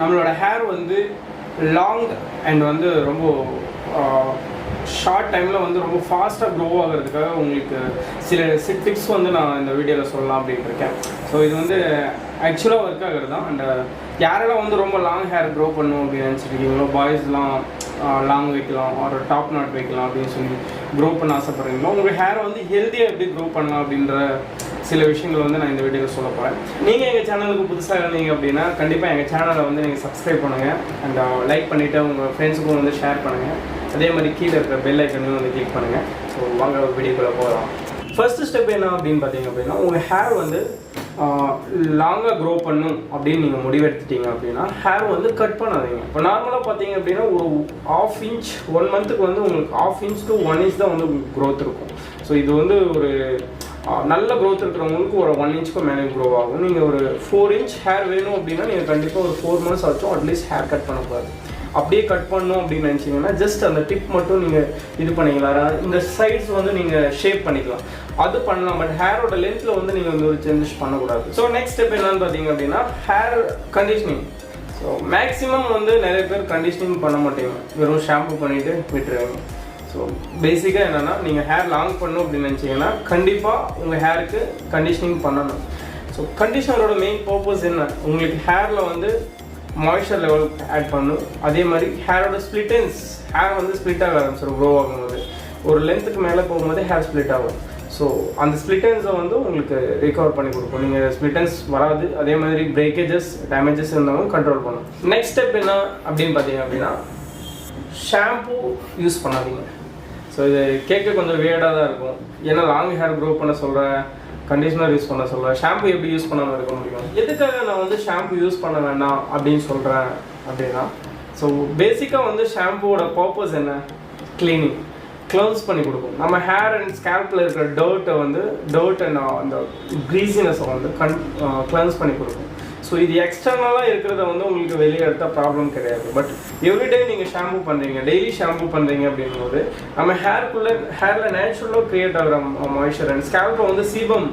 நம்மளோட ஹேர் வந்து long and வந்து ரொம்ப ஷார்ட் டைமில் வந்து ரொம்ப ஃபாஸ்ட்டாக க்ரோ ஆகிறதுக்காக உங்களுக்கு சில டிப்ஸ் வந்து நான் இந்த வீடியோவில் சொல்லலாம் அப்படின்ட்டு இருக்கேன். ஸோ இது வந்து ஆக்சுவலாக ஒர்க் ஆகிறது தான். அண்ட் யாரெல்லாம் வந்து ரொம்ப லாங் ஹேர் க்ரோ பண்ணணும் அப்படின்னு நினச்சிருக்கீங்களோ, பாய்ஸ்லாம் லாங் வைக்கலாம் ஒரு டாப் நாட் வைக்கலாம் அப்படின்னு சொல்லி க்ரோ பண்ண ஆசைப்படுறீங்களோ, உங்கள் ஹேரை வந்து ஹெல்த்தியாக எப்படி க்ரோ பண்ணலாம் அப்படின்ற சில விஷயங்கள் வந்து நான் இந்த வீடியோவில் சொல்ல போகிறேன். நீங்கள் எங்கள் சேனலுக்கு புதுசாக இருந்தீங்க அப்படின்னா கண்டிப்பாக எங்கள் சேனலை வந்து நீங்கள் சப்ஸ்கிரைப் பண்ணுங்கள் அண்ட் லைக் பண்ணிவிட்டு உங்கள் ஃப்ரெண்ட்ஸுக்கும் வந்து ஷேர் பண்ணுங்கள். அதே மாதிரி கீழே இருக்கிற பெல் ஐக்கனையும் வந்து கிளிக் பண்ணுங்கள். ஸோ வாங்க வீடியோக்குள்ளே போகலாம். ஃபர்ஸ்ட் ஸ்டெப் என்ன அப்படின்னு பார்த்தீங்க அப்படின்னா, உங்கள் ஹேர் வந்து லாங்காக க்ரோ பண்ணும் அப்படின்னு நீங்கள் முடிவெடுத்துட்டீங்க அப்படின்னா ஹேர் வந்து கட் பண்ணாதீங்க. இப்போ நார்மலாக பார்த்தீங்க அப்படின்னா ஒரு 1/2 இன்ச் 1 மந்த்துக்கு வந்து உங்களுக்கு 1/2 இன்ச் to 1 இன்ச் தான் வந்து க்ரோத் இருக்கும். ஸோ இது வந்து ஒரு நல்ல க்ரோத் இருக்கிறவங்களுக்கு ஒரு 1 இன்ச்சுக்கு மேலே க்ரோ ஆகும். நீங்கள் ஒரு 4 இன்ச் ஹேர் வேணும் அப்படின்னா நீங்கள் கண்டிப்பாக ஒரு 4 மந்த்ஸ் ஆச்சும் அட்லீஸ்ட் ஹேர் கட் பண்ணக்கூடாது. அப்படியே கட் பண்ணணும் அப்படின்னு நினச்சிங்கன்னா ஜஸ்ட் அந்த டிப் மட்டும் நீங்கள் இது பண்ணிக்கலாம். இந்த சைட்ஸ் வந்து நீங்கள் ஷேப் பண்ணிக்கலாம், அது பண்ணலாம். பட் ஹேரோட லென்த்தில் வந்து நீங்கள் வந்து ஒரு சேஞ்சஸ் பண்ணக்கூடாது. ஸோ நெக்ஸ்ட் ஸ்டெப் என்னன்னு பார்த்தீங்க அப்படின்னா ஹேர் கண்டிஷனிங். ஸோ மேக்ஸிமம் வந்து நிறைய பேர் கண்டிஷனிங் பண்ண மாட்டீங்க, வெறும் ஷாம்பு பண்ணிவிட்டு விட்டுருவீங்க. ஸோ பேசிக்காக என்னென்னா நீங்கள் ஹேர் லாங் பண்ணணும் அப்படின்னு நினச்சிங்கன்னா கண்டிப்பாக உங்கள் ஹேருக்கு கண்டிஷனிங் பண்ணணும். ஸோ கண்டிஷனரோட மெயின் பர்பஸ் என்ன, உங்களுக்கு ஹேரில் வந்து மாய்ஸ்சர் லெவல் ஆட் பண்ணணும். அதே மாதிரி ஹேரோட ஸ்ப்ளிட்டன்ஸ், ஹேர் வந்து ஸ்ப்ளிட் ஆக ஆரம்பிச்சிடும் க்ரோ ஆகும்போது. ஒரு லென்த்துக்கு மேலே போகும்போது ஹேர் ஸ்ப்ளிட் ஆகும். ஸோ அந்த ஸ்ப்ளிட்டன்ஸை வந்து உங்களுக்கு ரிகவர் பண்ணி கொடுக்கும். நீங்கள் ஸ்ப்ளிட்டன்ஸ் வராது. அதே மாதிரி பிரேக்கேஜஸ் டேமேஜஸ் இருந்தாலும் கண்ட்ரோல் பண்ணும். நெக்ஸ்ட் ஸ்டெப் என்ன அப்படின்னு பார்த்தீங்க அப்படின்னா ஷாம்பு யூஸ் பண்ணாதீங்க. ஸோ இது கேட்க கொஞ்சம் வியர்டாக தான் இருக்கும். ஏன்னா லாங் ஹேர் க்ரோ பண்ண சொல்கிறேன், கண்டிஷனர் யூஸ் பண்ண சொல்கிறேன், ஷாம்பு எப்படி யூஸ் பண்ணாமல் இருக்க முடியும்? எதுக்காக நான் வந்து ஷாம்பு யூஸ் பண்ண வேண்டாம் அப்படின்னு சொல்கிறேன் அப்படின்னா, ஸோ பேசிக்காக வந்து ஷாம்புவோட பர்பஸ் என்ன, க்ளீனிங், க்ளவுஸ் பண்ணி கொடுக்கும். நம்ம ஹேர் அண்ட் ஸ்கேல்பில் இருக்கிற டர்ட் அண்ட் அந்த க்ரீஸினஸை வந்து க்ளவுஸ் பண்ணி கொடுக்கும். ஸோ இது எக்ஸ்டர்னலாக இருக்கிறத வந்து உங்களுக்கு வெளியே எடுத்தால் ப்ராப்ளம் கிடையாது. பட் எவ்ரிடே நீங்கள் ஷாம்பு பண்ணுறீங்க, டெய்லி ஷாம்பு பண்ணுறீங்க அப்படிங்கும்போது நம்ம ஹேரில் நேச்சுரலாக க்ரியேட் ஆகிற மாய்ஸ்சர் அண்ட் ஸ்கேல்பில் வந்து சீபம்,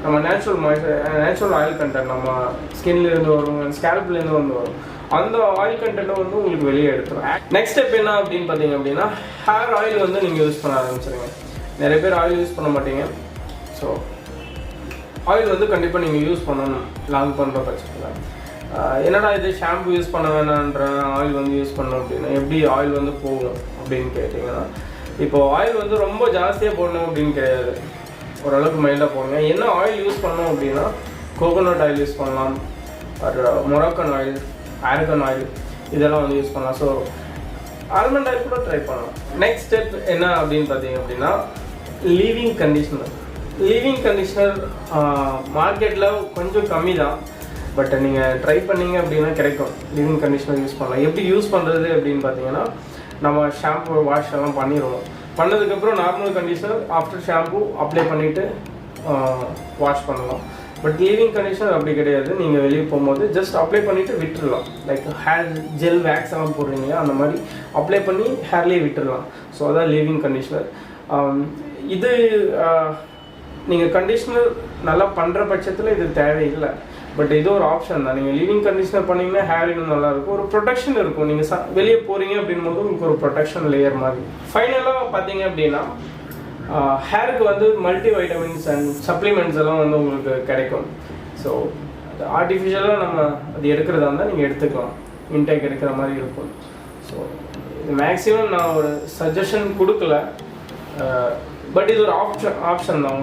நம்ம நேச்சுரல் ஆயில் கண்டென்ட் நம்ம ஸ்கின்லேருந்து வரும், ஸ்கேல்ப்லேருந்து வந்து வரும். அந்த ஆயில் கண்டென்ட்டை வந்து உங்களுக்கு வெளியே எடுத்துரும். நெக்ஸ்ட் ஸ்டெப் என்ன அப்படின்னு பார்த்தீங்க அப்படின்னா ஹேர் ஆயில் வந்து நீங்கள் யூஸ் பண்ண ஆரம்பிச்சிருங்க. நிறைய பேர் ஆயில் யூஸ் பண்ண மாட்டீங்க. ஸோ ஆயில் வந்து கண்டிப்பாக நீங்கள் யூஸ் பண்ணணும் லாங் பண்ணுற பட்சத்தில். என்னடா இது ஷாம்பு யூஸ் பண்ண வேணான்ற ஆயில் வந்து யூஸ் பண்ணணும் அப்படின்னா எப்படி ஆயில் வந்து போகும் அப்படின்னு கேட்டிங்கன்னா, இப்போது ஆயில் வந்து ரொம்ப ஜாஸ்தியாக போடணும் அப்படின்னு கிடையாது, ஓரளவுக்கு மைல்டாக போடுங்க. என்ன ஆயில் யூஸ் பண்ணணும் அப்படின்னா கோகோனட் ஆயில் யூஸ் பண்ணலாம், மொராக்கன் ஆயில், ஆர்கன் ஆயில், இதெல்லாம் வந்து யூஸ் பண்ணலாம். ஸோ ஆல்மண்ட் ஆயில் கூட ட்ரை பண்ணலாம். நெக்ஸ்ட் ஸ்டெப் என்ன அப்படின்னு பார்த்தீங்க அப்படின்னா லீவிங் கண்டிஷனர். லீவிங் கண்டிஷனர் மார்க்கெட்டில் கொஞ்சம் கம்மி தான், பட் நீங்கள் ட்ரை பண்ணிங்க அப்படின்னா கிடைக்கும். லீவிங் கண்டிஷனர் யூஸ் பண்ணலாம். எப்படி யூஸ் பண்ணுறது அப்படின்னு பார்த்தீங்கன்னா நம்ம ஷாம்பு வாஷ் எல்லாம் பண்ணிடுவோம். பண்ணதுக்கப்புறம் normal conditioner after shampoo apply பண்ணிவிட்டு வாஷ் பண்ணலாம். பட் லீவிங் கண்டிஷனர் அப்படி கிடையாது. நீங்கள் வெளியே போகும்போது ஜஸ்ட் அப்ளை பண்ணிவிட்டு விட்டுடலாம். லைக் ஹேர் ஜெல் வேக்ஸ் எல்லாம் போடுறீங்க, அந்த மாதிரி அப்ளை பண்ணி ஹேர்லேயே விட்டுடலாம். ஸோ அதான் லீவிங் கண்டிஷனர். இது நீங்கள் கண்டிஷனர் நல்லா பண்ணுற பட்சத்தில் இது தேவையில்லை, பட் இது ஒரு ஆப்ஷன் தான். நீங்கள் லீவிங் கண்டிஷனர் பண்ணிங்கன்னா ஹேர் இன்னும் நல்லாயிருக்கும், ஒரு ப்ரொடெக்ஷன் இருக்கும். நீங்கள் வெளியே போகிறீங்க அப்படின் போது உங்களுக்கு ஒரு ப்ரொடெக்ஷன் லேயர் மாதிரி. ஃபைனலாக பார்த்தீங்க அப்படின்னா ஹேருக்கு வந்து மல்டி வைட்டமின்ஸ் அண்ட் சப்ளிமெண்ட்ஸ் எல்லாம் வந்து உங்களுக்கு கிடைக்கும். ஸோ அது ஆர்டிஃபிஷியலாக நம்ம அது எடுக்கிறதா இருந்தால் நீங்கள் எடுத்துக்கலாம், இன்டேக் எடுக்கிற மாதிரி இருக்கும். ஸோ இது மேக்ஸிமம் நான் ஒரு சஜஷன் கொடுக்கல, பட் இது ஒரு ஆப்ஷன் தான்.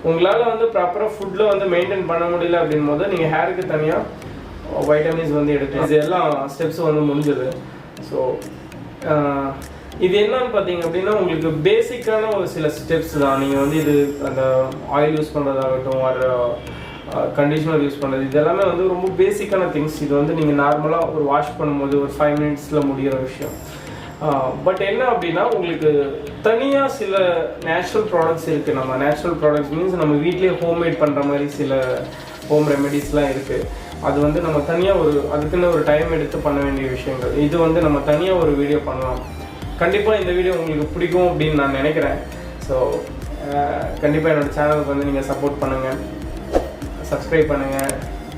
உங்களால் வந்து ப்ராப்பராக ஃபுட்டில் வந்து மெயின்டைன் பண்ண முடியல அப்படின் போது நீங்கள் ஹேருக்கு தனியாக வைட்டமின்ஸ் வந்து எடுக்கலாம். இது எல்லாம் ஸ்டெப்ஸ் வந்து முடிஞ்சது. ஸோ இது என்னன்னு பார்த்தீங்க அப்படின்னா உங்களுக்கு பேசிக்கான ஒரு சில ஸ்டெப்ஸ் தான். நீங்கள் வந்து இது அந்த ஆயில் யூஸ் பண்ணுறதாகட்டும், ஒரு கண்டிஷனர் யூஸ் பண்ணுறது, இது எல்லாமே வந்து ரொம்ப பேசிக்கான திங்ஸ். இது வந்து நீங்கள் நார்மலாக ஒரு வாஷ் பண்ணும்போது ஒரு 5 மினிட்ஸில் முடிகிற விஷயம். பட் என்ன அப்படின்னா உங்களுக்கு தனியாக சில நேச்சுரல் ப்ராடக்ட்ஸ் இருக்குது. நம்ம நேச்சுரல் ப்ராடக்ட்ஸ் மீன்ஸ் நம்ம வீட்லேயே ஹோம்மேட் பண்ணுற மாதிரி சில ஹோம் ரெமெடிஸ்லாம் இருக்குது. அது வந்து நம்ம தனியாக அதுக்குன்னு ஒரு டைம் எடுத்து பண்ண வேண்டிய விஷயங்கள். இது வந்து நம்ம தனியாக ஒரு வீடியோ பண்ணலாம். கண்டிப்பாக இந்த வீடியோ உங்களுக்கு பிடிக்கும் அப்படின்னு நான் நினைக்கிறேன். ஸோ கண்டிப்பாக என்னோடய சேனலுக்கு வந்து நீங்கள் சப்போர்ட் பண்ணுங்கள், சப்ஸ்கிரைப் பண்ணுங்கள்,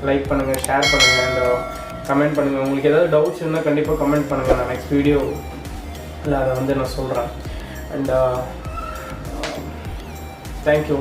லைக் பண்ணுங்கள், ஷேர் பண்ணுங்கள். அண்ட் கமெண்ட் பண்ணுங்கள். உங்களுக்கு ஏதாவது டவுட்ஸ் இருந்தால் கண்டிப்பாக கமெண்ட் பண்ணுங்கள். நான் நெக்ஸ்ட் வீடியோ இல்லை அதை வந்து நான் சொல்கிறேன். And thank you.